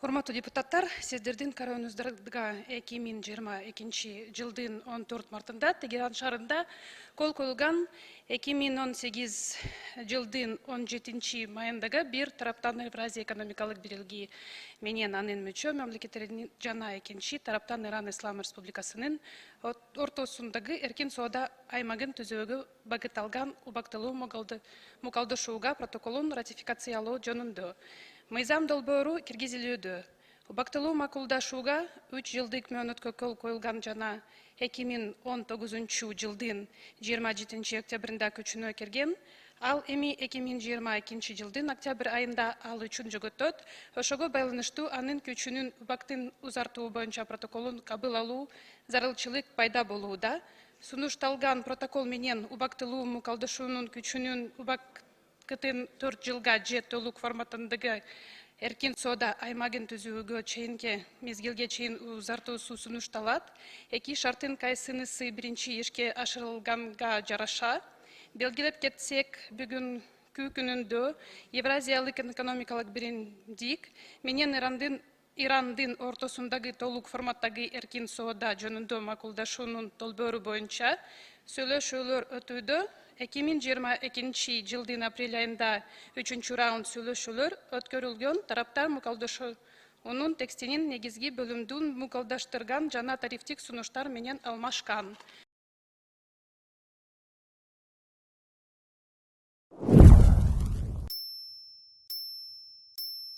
Урматтуу депутаттар, сиздердин карооңуздарга 2022 жылдын 14 мартында Тегеран шаарында кол коюлган 2018 жылдын 17 майындагы бир тараптан Евразия экономикалык бирилиги менен анын мүчө мамлекеттеринин жана экинчи тараптан Иран Ислам Республикасынын ортосундагы эркин соода аймагын түзүүгө багытталган убактылуу мукалдашууга протоколун ратификациялоо жөнүндө мыйзам долбоору киргизилүүдө. Убактылуу макулдашууга 3 жылдык мөөнөткө кол коюлган жана 2019 жылдын 27 октябрында күчүнө кирген, ал эми 2022 жылдын октябрь айында ал үчүн жөгөтөт. Ошого байланыштуу анын күчүнүн убактын узартуу боюнча протоколун кабыл алуу зарылчылык пайда болууда. Сунушталган протокол менен убактылуу мукалдашуунун күчүнүн убакытын 4 жылга же толук форматындагы эркин соода аймагын түзүүгө чейинки мезгилге чейин узартуусу сунушталат. Эки шарттын кайсынысы биринчи ишке ашырылганга жараша белгилеп кетсек, бүгүнкү күнүндө Евразиялык экономикалык биримдик менен Ирандын ортосундагы толук форматтагы эркин соода жөнүндө макулдашуунун долбоору боюнча сүйлөшүүлөр өтүүдө. 2022 жылдын апрель айында 3 раунд сүйлөшүүлөр өткөрүлгөн. Тараптар мукалдашуунун текстинин негизги бөлүмдүн мукалдаштырган жана тарифтик сунуштар менен алмашкан.